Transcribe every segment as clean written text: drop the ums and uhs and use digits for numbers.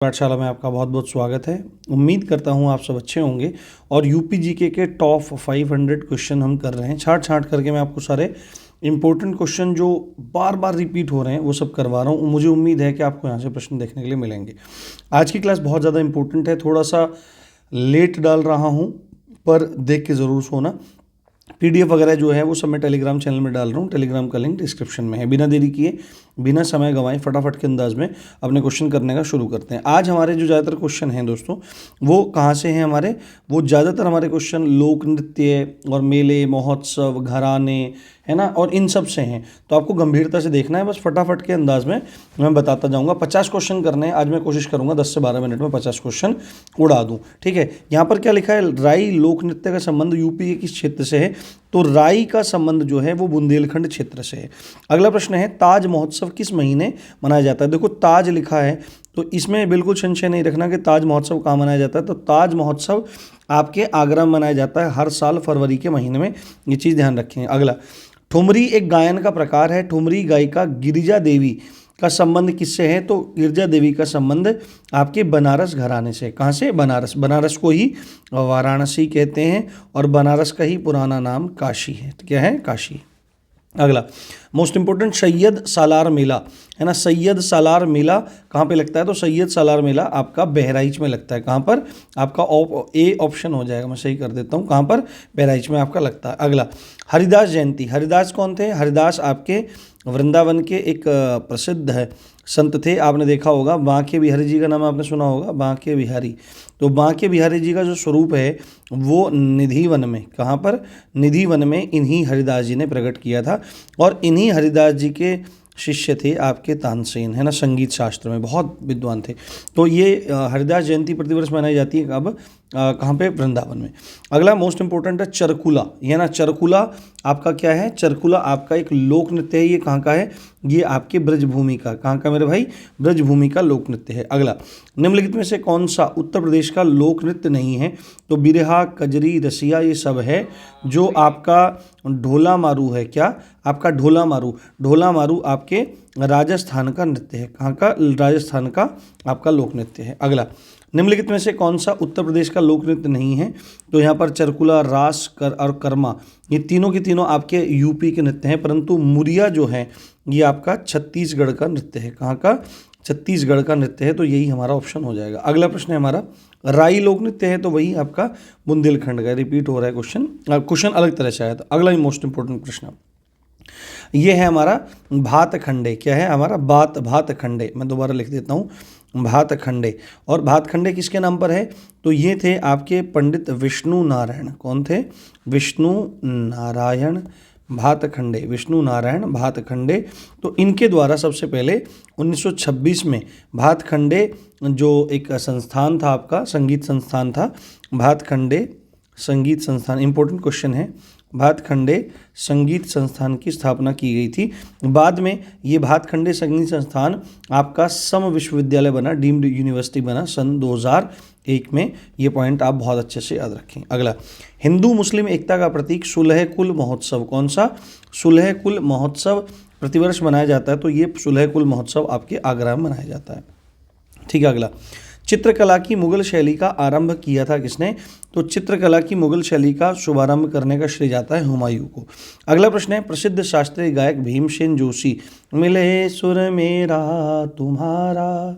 पाठशाला में आपका बहुत बहुत स्वागत है। उम्मीद करता हूँ आप सब अच्छे होंगे और यूपी जीके के टॉप 500 क्वेश्चन हम कर रहे हैं। छांट छांट करके मैं आपको सारे इंपॉर्टेंट क्वेश्चन जो बार बार रिपीट हो रहे हैं वो सब करवा रहा हूँ। मुझे उम्मीद है कि आपको यहाँ से प्रश्न देखने के लिए मिलेंगे। आज की क्लास बहुत ज़्यादा इंपॉर्टेंट है, थोड़ा सा लेट डाल रहा हूँ पर देख के ज़रूर सोना। पीडीएफ वगैरह जो है वो सब मैं टेलीग्राम चैनल में डाल रहा हूँ। टेलीग्राम का लिंक डिस्क्रिप्शन में है। बिना देरी किए, बिना समय गंवाए, फटाफट के अंदाज में अपने क्वेश्चन करने का शुरू करते हैं। आज हमारे जो ज़्यादातर क्वेश्चन हैं दोस्तों वो कहाँ से हैं वो ज़्यादातर हमारे क्वेश्चन लोक नृत्य और मेले, महोत्सव, घराने, है ना, और इन सब से हैं। तो आपको गंभीरता से देखना है, बस फटाफट के अंदाज में मैं बताता जाऊंगा। 50 क्वेश्चन करने हैं आज। मैं कोशिश करूंगा 10 से 12 मिनट में 50 क्वेश्चन उड़ा दूं। ठीक है, यहाँ पर क्या लिखा है, राई लोक नृत्य का संबंध यूपी के किस क्षेत्र से है? तो राई का संबंध जो है वो बुंदेलखंड क्षेत्र से है। अगला प्रश्न है, ताज महोत्सव किस महीने मनाया जाता है? देखो ताज लिखा है तो इसमें बिल्कुल संशय नहीं रखना कि ताज महोत्सव कहाँ मनाया जाता है। तो ताज महोत्सव आपके आगरा में मनाया जाता है हर साल फरवरी के महीने में, ये चीज़ ध्यान रखें। अगला, ठुमरी एक गायन का प्रकार है। ठुमरी गायिका गिरिजा देवी का संबंध किससे है? तो गिरिजा देवी का संबंध आपके बनारस घराने से। कहाँ से? बनारस। बनारस को ही वाराणसी कहते हैं और बनारस का ही पुराना नाम काशी है। तो क्या है? काशी। अगला, मोस्ट इंपोर्टेंट, सैयद सालार मेला, है ना। सैयद सालार मेला कहाँ पे लगता है? तो सैयद सालार मेला आपका बहराइच में लगता है। कहाँ पर? आपका ए ऑप्शन हो जाएगा, मैं सही कर देता हूँ। कहाँ पर? बहराइच में आपका लगता है। अगला, हरिदास जयंती। हरिदास कौन थे? हरिदास आपके वृंदावन के एक प्रसिद्ध है संत थे, आपने देखा होगा। बांके बिहारी जी का नाम आपने सुना होगा, बांके बिहारी। तो बांके बिहारी जी का जो स्वरूप है वो निधि वन में, कहाँ पर? निधि वन में इन्हीं हरिदास जी ने प्रकट किया था और इन्हीं हरिदास जी के शिष्य थे आपके तानसेन, है ना। संगीत शास्त्र में बहुत विद्वान थे। तो ये हरिदास जयंती प्रतिवर्ष मनाई जाती है। कब? कहाँ पे? वृंदावन में। अगला मोस्ट इंपोर्टेंट है चरकुला, ये ना। चरकुला आपका क्या है? चरकुला आपका एक लोक नृत्य है। ये कहाँ का है? ये आपके ब्रजभूमि का। कहाँ का मेरे भाई? ब्रजभूमि का लोक नृत्य है। अगला, निम्नलिखित में से कौन सा उत्तर प्रदेश का लोक नृत्य नहीं है? तो बिरहा, कजरी, रसिया ये सब है। जो आपका ढोला मारू है, क्या? आपका ढोला मारू। ढोला मारू आपके राजस्थान का नृत्य है। कहाँ का? राजस्थान का आपका लोक नृत्य है। अगला, निम्नलिखित में से कौन सा उत्तर प्रदेश का लोक नृत्य नहीं है? तो यहाँ पर चरकुला, रास और कर्मा ये तीनों के तीनों आपके यूपी के नृत्य हैं, परंतु मुरिया जो है ये आपका छत्तीसगढ़ का नृत्य है। कहाँ का? छत्तीसगढ़ का नृत्य है। तो यही हमारा ऑप्शन हो जाएगा। अगला प्रश्न है हमारा, राई लोक नृत्य है तो वही आपका बुंदेलखंड का। रिपीट हो रहा है क्वेश्चन अलग तरह से आया था। अगला मोस्ट इंपोर्टेंट प्रश्न ये है हमारा भातखंडे। क्या है हमारा? भातखंडे। मैं दोबारा लिख देता हूँ, भातखंडे। और भातखंडे किसके नाम पर है? तो ये थे आपके पंडित विष्णु नारायण। कौन थे? विष्णु नारायण भातखंडे। विष्णु नारायण भातखंडे। तो इनके द्वारा सबसे पहले 1926 में भातखंडे जो एक संस्थान था आपका, संगीत संस्थान था, भातखंडे संगीत संस्थान, इंपॉर्टेंट क्वेश्चन है, भातखंडे संगीत संस्थान की स्थापना की गई थी। बाद में ये भातखंडे संगीत संस्थान आपका सम विश्वविद्यालय बना, डीम्ड यूनिवर्सिटी बना सन 2001 में। ये पॉइंट आप बहुत अच्छे से याद रखें। अगला, हिंदू मुस्लिम एकता का प्रतीक सुलह कुल महोत्सव। कौन सा? सुलह कुल महोत्सव प्रतिवर्ष मनाया जाता है। तो ये सुलह कुल महोत्सव आपके आगरा में मनाया जाता है। ठीक है। अगला, चित्रकला की मुगल शैली का आरंभ किया था किसने? तो चित्रकला की मुगल शैली का शुभारंभ करने का श्रेय जाता है हुमायूं को। अगला प्रश्न है, प्रसिद्ध शास्त्रीय गायक भीमसेन जोशी, मिले सुर मेरा तुम्हारा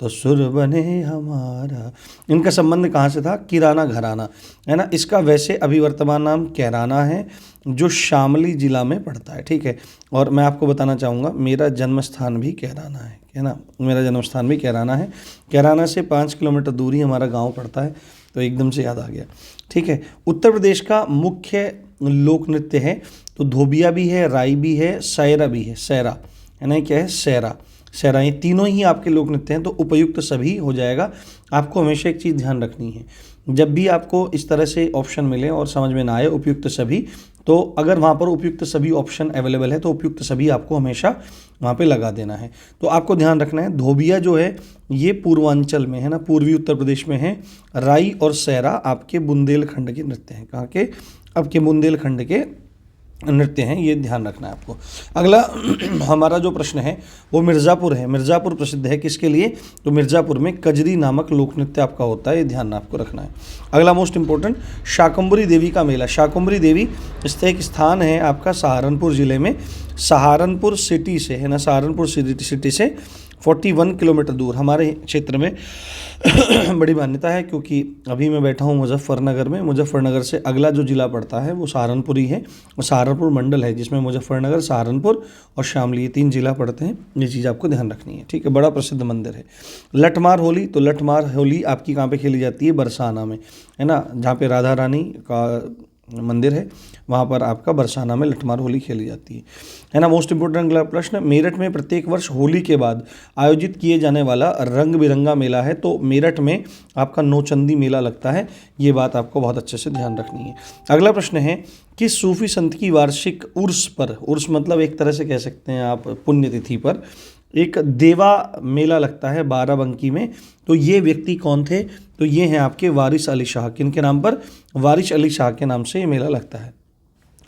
तो सुर बने हमारा, इनका संबंध कहाँ से था? किराना घराना, है ना। इसका वैसे अभी वर्तमान नाम कैराना है जो शामली जिला में पड़ता है। ठीक है। और मैं आपको बताना चाहूँगा मेरा जन्म स्थान भी कैराना है ना। मेरा जन्म स्थान भी कैराना है। कैराना से 5 किलोमीटर दूरी हमारा गांव पड़ता है। तो एकदम से याद आ गया। ठीक है। उत्तर प्रदेश का मुख्य लोक नृत्य है तो धोबिया भी है, राई भी है, सैरा भी है। सैरा, है ना। क्या है? सैरा। सैरा, ये तीनों ही आपके लोक नृत्य हैं। तो उपयुक्त सभी हो जाएगा। आपको हमेशा एक चीज़ ध्यान रखनी है, जब भी आपको इस तरह से ऑप्शन मिले और समझ में ना आए उपयुक्त सभी, तो अगर वहाँ पर उपयुक्त सभी ऑप्शन अवेलेबल है तो उपयुक्त सभी आपको हमेशा वहाँ पे लगा देना है। तो आपको ध्यान रखना है, धोबिया जो है ये पूर्वांचल में है ना, पूर्वी उत्तर प्रदेश में है। राई और सैरा आपके बुंदेलखंड के नृत्य हैं। कहाँ के? आपके बुंदेलखंड के नृत्य हैं, ये ध्यान रखना है आपको। अगला हमारा जो प्रश्न है वो मिर्ज़ापुर है। मिर्ज़ापुर प्रसिद्ध है किसके लिए? तो मिर्ज़ापुर में कजरी नामक लोक नृत्य आपका होता है, ये ध्यान आपको रखना है। अगला मोस्ट इंपॉर्टेंट, शाकंभरी देवी का मेला। शाकंभरी देवी स्थित एक स्थान है आपका सहारनपुर ज़िले में, सहारनपुर सिटी से, है ना, सहारनपुर सिटी से 41 किलोमीटर दूर हमारे क्षेत्र में बड़ी मान्यता है, क्योंकि अभी मैं बैठा हूँ मुजफ्फरनगर में। मुजफ्फरनगर से अगला जो ज़िला पड़ता है वो सहारनपुर ही है, और सहारनपुर मंडल है जिसमें मुजफ्फरनगर, सहारनपुर और शामली, ये 3 जिला पड़ते हैं। ये चीज़ आपको ध्यान रखनी है, ठीक है। बड़ा प्रसिद्ध मंदिर है। लठमार होली, तो लठमार होली आपकी कहाँ पे खेली जाती है? बरसाना में, है ना, जहाँ पे राधा रानी का मंदिर है, वहाँ पर आपका बरसाना में लठमार होली खेली जाती है ना। मोस्ट इंपोर्टेंट अगला प्रश्न, मेरठ में प्रत्येक वर्ष होली के बाद आयोजित किए जाने वाला रंग बिरंगा मेला है। तो मेरठ में आपका नौचंदी मेला लगता है, ये बात आपको बहुत अच्छे से ध्यान रखनी है। अगला प्रश्न है, किस सूफी संत की वार्षिक उर्स पर, उर्स मतलब एक तरह से कह सकते हैं आप पुण्यतिथि पर, एक देवा मेला लगता है बाराबंकी में? तो ये व्यक्ति कौन थे? तो ये हैं आपके वारिस अली शाह। किनके नाम पर? वारिस अली शाह के नाम से ये मेला लगता है।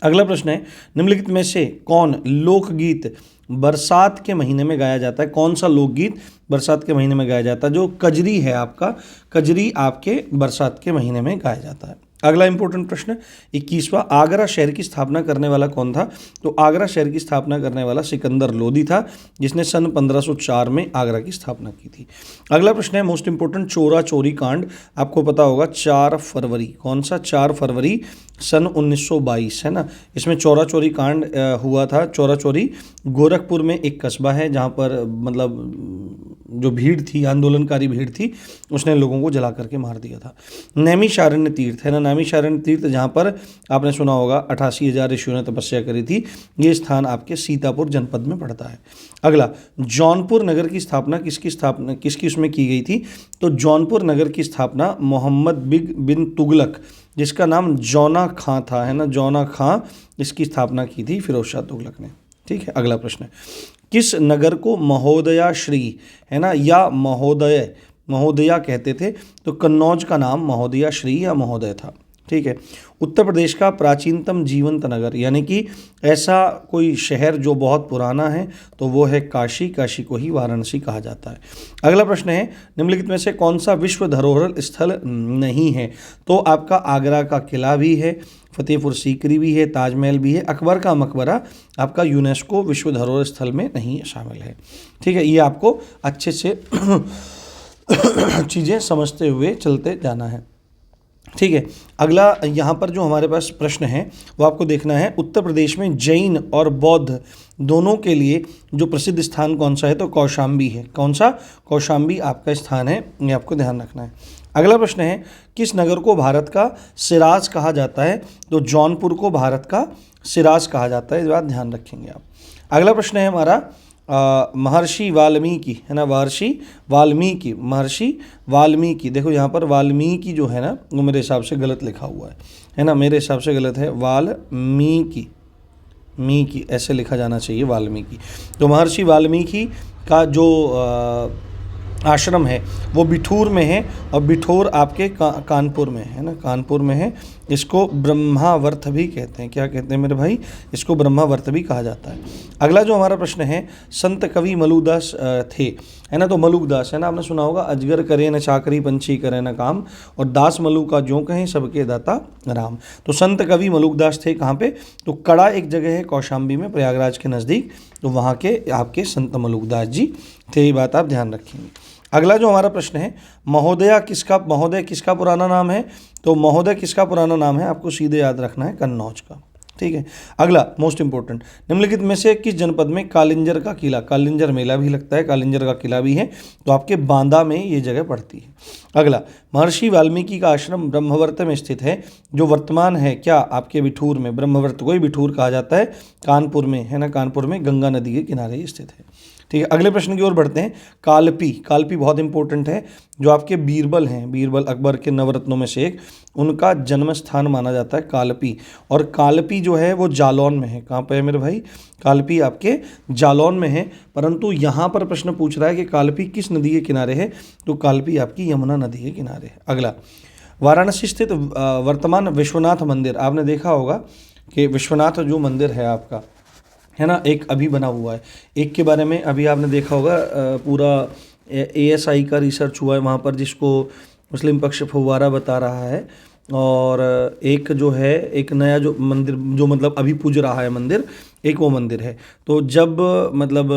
अगला प्रश्न है, निम्नलिखित में से कौन लोकगीत बरसात के महीने में गाया जाता है? कौन सा लोकगीत बरसात के महीने में गाया जाता है? जो कजरी है आपका, कजरी आपके बरसात के महीने में गाया जाता है। अगला इंपॉर्टेंट प्रश्न 21वां, आगरा शहर की स्थापना करने वाला कौन था? तो आगरा शहर की स्थापना करने वाला सिकंदर लोदी था, जिसने सन 1504 में आगरा की स्थापना की थी। अगला प्रश्न है मोस्ट इंपॉर्टेंट, चोरा चोरी कांड। आपको पता होगा 4 फरवरी, कौन सा? 4 फरवरी सन 1922, है ना। इसमें चोरा चोरी कांड हुआ था। चोरा चोरी गोरखपुर में एक कस्बा है, जहाँ पर मतलब जो भीड़ थी, आंदोलनकारी भीड़ थी, उसने लोगों को जला करके मार दिया था। नैमिषारण्य तीर्थ, है ना, नैमिषारण्य तीर्थ, जहाँ पर आपने सुना होगा 88,000 ऋषियों ने तपस्या करी थी, ये स्थान आपके सीतापुर जनपद में पड़ता है। अगला, जौनपुर नगर की स्थापना किसकी उसमें की गई थी? तो जौनपुर नगर की स्थापना मोहम्मद बिन तुगलक, जिसका नाम जौना खां था, है ना, जौना खां, इसकी स्थापना की थी फिरोज शाह तुगलक ने, ठीक है। अगला प्रश्न है, किस नगर को महोदया श्री, है ना, या महोदया कहते थे? तो कन्नौज का नाम महोदया श्री या महोदय था, ठीक है। उत्तर प्रदेश का प्राचीनतम जीवंत नगर, यानी कि ऐसा कोई शहर जो बहुत पुराना है, तो वो है काशी। काशी को ही वाराणसी कहा जाता है। अगला प्रश्न है, निम्नलिखित में से कौन सा विश्व धरोहर स्थल नहीं है? तो आपका आगरा का किला भी है, फतेहपुर सीकरी भी है, ताजमहल भी है, अकबर का मकबरा आपका यूनेस्को विश्व धरोहर स्थल में नहीं शामिल है, ठीक है। ये आपको अच्छे से चीज़ें समझते हुए चलते जाना है, ठीक है। अगला यहाँ पर जो हमारे पास प्रश्न है वो आपको देखना है, उत्तर प्रदेश में जैन और बौद्ध दोनों के लिए जो प्रसिद्ध स्थान कौन सा है? तो कौशाम्बी है। कौन सा? कौशाम्बी आपका स्थान है, ये आपको ध्यान रखना है। अगला प्रश्न है, किस नगर को भारत का सिराज कहा जाता है? तो जौनपुर को भारत का सिराज कहा जाता है, इस बात ध्यान रखेंगे आप। अगला प्रश्न है हमारा महर्षि वाल्मीकि, है ना, महर्षि वाल्मीकि। देखो यहाँ पर वाल्मीकि जो है ना, वो मेरे हिसाब से गलत लिखा हुआ है ना, मेरे हिसाब से गलत है। वाल्मीकि ऐसे लिखा जाना चाहिए, वाल्मीकि। तो महर्षि वाल्मीकि का जो आश्रम है वो बिठूर में है, और बिठूर आपके कानपुर में है ना, कानपुर में है। इसको ब्रह्मावर्त भी कहते हैं। क्या कहते हैं मेरे भाई? इसको ब्रह्मावर्त भी कहा जाता है। अगला जो हमारा प्रश्न है, संत कवि मलुकदास थे, है ना। तो मलुकदास, है ना, आपने सुना होगा, अजगर करे न चाकरी पंछी करे न काम, और दास मलु का जो कहें सबके दाता राम। तो संत कवि मलुकदास थे कहाँ पे? तो कड़ा एक जगह है कौशाम्बी में, प्रयागराज के नज़दीक, तो वहाँ के आपके संत मलुकदास जी थे, ये बात आप ध्यान रखेंगे। अगला जो हमारा प्रश्न है, महोदय किसका पुराना नाम है? तो महोदय किसका पुराना नाम है? आपको सीधे याद रखना है, कन्नौज का, ठीक है। अगला मोस्ट इंपॉर्टेंट, निम्नलिखित में से किस जनपद में कालिंजर का किला, कालिंजर मेला भी लगता है, कालिंजर का किला भी है? तो आपके बांदा में ये जगह पड़ती है। अगला, महर्षि वाल्मीकि का आश्रम ब्रह्मवर्त में स्थित है, जो वर्तमान है क्या? आपके बिठूर में। ब्रह्मवर्त को ही बिठूर कहा जाता है, कानपुर में, है ना, कानपुर में गंगा नदी के किनारे स्थित है, ठीक है। अगले प्रश्न की ओर बढ़ते हैं। कालपी बहुत इंपॉर्टेंट है, जो आपके बीरबल हैं, बीरबल अकबर के नवरत्नों में से एक, उनका जन्म स्थान माना जाता है कालपी। और कालपी जो है वो जालौन में है। कहाँ पे है मेरे भाई? कालपी आपके जालौन में है। परंतु यहाँ पर प्रश्न पूछ रहा है कि कालपी किस नदी के किनारे है? तो कालपी आपकी यमुना नदी के किनारे है। अगला, वाराणसी स्थित वर्तमान विश्वनाथ मंदिर, आपने देखा होगा कि विश्वनाथ जो मंदिर है आपका, है ना, एक अभी बना हुआ है, एक के बारे में अभी आपने देखा होगा, पूरा ASI का रिसर्च हुआ है वहाँ पर, जिसको मुस्लिम पक्ष फव्वारा बता रहा है। और एक जो है, एक नया जो मंदिर जो मतलब अभी पूज रहा है मंदिर, एक वो मंदिर है। तो जब मतलब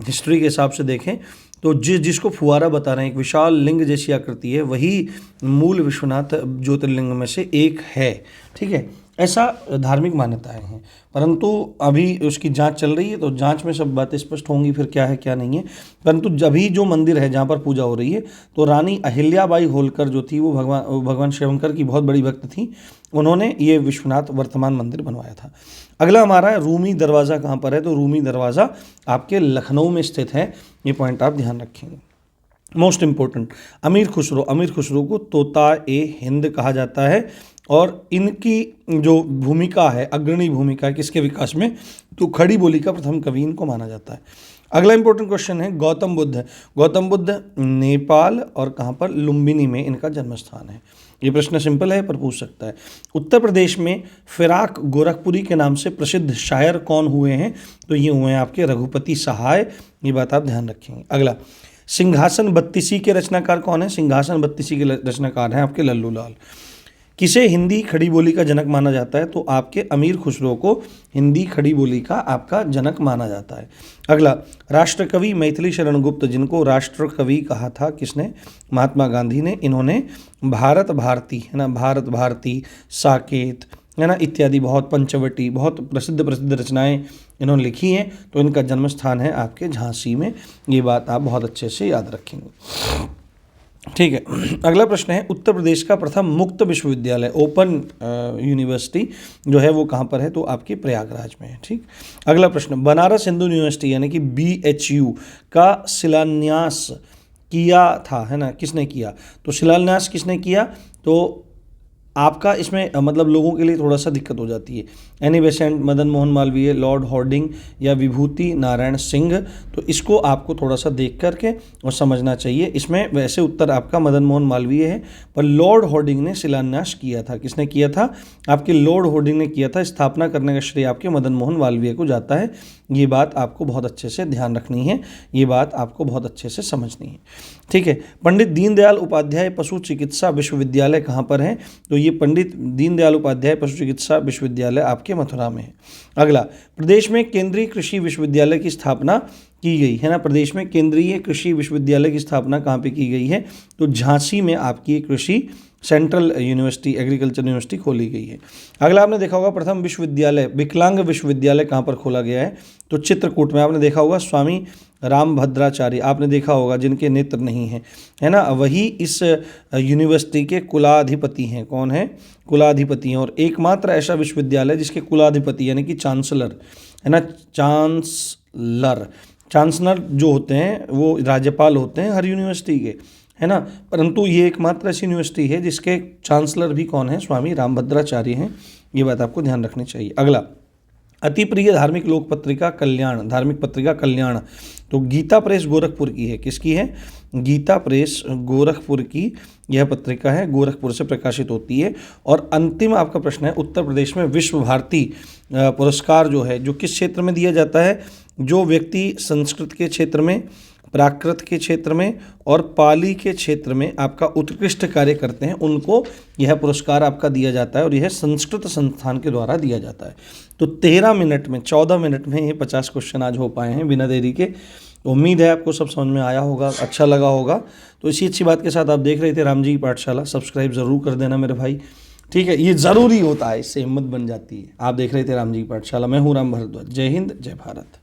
हिस्ट्री के हिसाब से देखें तो जिसको फुवारा बता रहे हैं, एक विशाल लिंग जैसी आकृति है, वही मूल विश्वनाथ ज्योतिर्लिंग में से एक है। ठीक है, ऐसा धार्मिक मान्यताएं हैं, परंतु अभी उसकी जांच चल रही है, तो जांच में सब बातें स्पष्ट होंगी फिर क्या है क्या नहीं है। परंतु अभी जो मंदिर है जहाँ पर पूजा हो रही है, तो रानी अहिल्याबाई होलकर जो थी वो भगवान शिवशंकर की बहुत बड़ी भक्त थी, उन्होंने ये विश्वनाथ वर्तमान मंदिर बनवाया था। अगला हमारा है रूमी दरवाज़ा कहाँ पर है, तो रूमी दरवाज़ा आपके लखनऊ में स्थित है, ये पॉइंट आप ध्यान रखेंगे। मोस्ट इंपॉर्टेंट, अमीर खुसरो को तोता ए हिंद कहा जाता है, और इनकी जो भूमिका है, अग्रणी भूमिका है किसके विकास में, तो खड़ी बोली का प्रथम कवि इनको माना जाता है। अगला इंपॉर्टेंट क्वेश्चन है गौतम बुद्ध नेपाल और कहाँ पर, लुम्बिनी में इनका जन्म स्थान है। ये प्रश्न सिंपल है पर पूछ सकता है। उत्तर प्रदेश में फिराक गोरखपुरी के नाम से प्रसिद्ध शायर कौन हुए हैं, तो ये हुए हैं आपके रघुपति सहाय, ये बात आप ध्यान रखेंगे। अगला, सिंहासन बत्तीसी के रचनाकार कौन है, सिंहासन बत्तीसी के रचनाकार हैं आपके लल्लू लाल। किसे हिंदी खड़ी बोली का जनक माना जाता है, तो आपके अमीर खुसरो को हिंदी खड़ी बोली का आपका जनक माना जाता है। अगला, राष्ट्रकवि मैथिली शरण गुप्त, जिनको राष्ट्रकवि कहा था किसने, महात्मा गांधी ने, इन्होंने भारत भारती, है ना, भारत भारती, साकेत, है ना, इत्यादि बहुत, पंचवटी, बहुत प्रसिद्ध रचनाएं इन्होंने लिखी हैं। तो इनका जन्म स्थान है आपके झांसी में, ये बात आप बहुत अच्छे से याद रखेंगे। ठीक है, अगला प्रश्न है उत्तर प्रदेश का प्रथम मुक्त विश्वविद्यालय, ओपन यूनिवर्सिटी जो है वो कहाँ पर है, तो आपके प्रयागराज में है। ठीक, अगला प्रश्न, बनारस हिंदू यूनिवर्सिटी यानी कि BHU का शिलान्यास किया था, है ना, किसने किया, तो शिलान्यास किसने किया, तो आपका इसमें मतलब लोगों के लिए थोड़ा सा दिक्कत हो जाती है, Annie Besant, Madan Mohan Malviya, Lord Harding या विभूति नारायण सिंह, तो इसको आपको थोड़ा सा देख करके और समझना चाहिए। इसमें वैसे उत्तर आपका मदन मोहन मालवीय है, पर लॉर्ड हॉर्डिंग ने शिलान्यास किया था, किसने किया था, आपके लॉर्ड हॉर्डिंग ने किया था। स्थापना करने का श्रेय आपके मदन मोहन मालवीय को जाता है, ये बात आपको बहुत अच्छे से ध्यान रखनी है, ये बात आपको बहुत अच्छे से समझनी है। ठीक है, पंडित दीनदयाल उपाध्याय पशु चिकित्सा विश्वविद्यालय कहाँ पर है, तो ये पंडित दीनदयाल उपाध्याय पशु चिकित्सा विश्वविद्यालय आपके मथुरा में है। अगला, प्रदेश में केंद्रीय कृषि विश्वविद्यालय की स्थापना की गई है ना, प्रदेश में केंद्रीय कृषि विश्वविद्यालय की स्थापना कहाँ पे की गई है, तो झांसी में आपकी कृषि सेंट्रल यूनिवर्सिटी, एग्रीकल्चर यूनिवर्सिटी खोली गई है। अगला, आपने देखा होगा प्रथम विश्वविद्यालय, विकलांग विश्वविद्यालय कहाँ पर खोला गया है, तो चित्रकूट में। आपने देखा होगा स्वामी रामभद्राचार्य, आपने देखा होगा जिनके नेत्र नहीं हैं, है ना, वही इस यूनिवर्सिटी के कुलाधिपति हैं। कौन है, कुलाधिपति हैं, और एकमात्र ऐसा विश्वविद्यालय जिसके कुलाधिपति यानी कि चांसलर, है ना, चांसलर जो होते हैं वो राज्यपाल होते हैं हर यूनिवर्सिटी के, है ना, परंतु ये एकमात्र ऐसी यूनिवर्सिटी है जिसके चांसलर भी कौन है, स्वामी रामभद्राचार्य हैं, ये बात आपको ध्यान रखनी चाहिए। अगला, अति प्रिय धार्मिक लोक पत्रिका कल्याण, धार्मिक पत्रिका कल्याण, तो गीता प्रेस गोरखपुर की है, किसकी है, गीता प्रेस गोरखपुर की यह पत्रिका है, गोरखपुर से प्रकाशित होती है। और अंतिम आपका प्रश्न है, उत्तर प्रदेश में विश्व भारती पुरस्कार जो है, जो किस क्षेत्र में दिया जाता है, जो व्यक्ति संस्कृत के क्षेत्र में, प्राकृत के क्षेत्र में और पाली के क्षेत्र में आपका उत्कृष्ट कार्य करते हैं, उनको यह पुरस्कार आपका दिया जाता है, और यह संस्कृत संस्थान के द्वारा दिया जाता है। तो 13 मिनट में, 14 मिनट में ये 50 क्वेश्चन आज हो पाए हैं बिना देरी के। तो उम्मीद है आपको सब समझ में आया होगा, अच्छा लगा होगा। तो इसी अच्छी बात के साथ आप देख रहे थे राम जी की पाठशाला, सब्सक्राइब ज़रूर कर देना मेरे भाई, ठीक है, ये ज़रूरी होता है, इससे हिम्मत बन जाती है। आप देख रहे थे राम जी की पाठशाला, मैं हूँ राम भारद्वाज। जय हिंद, जय भारत।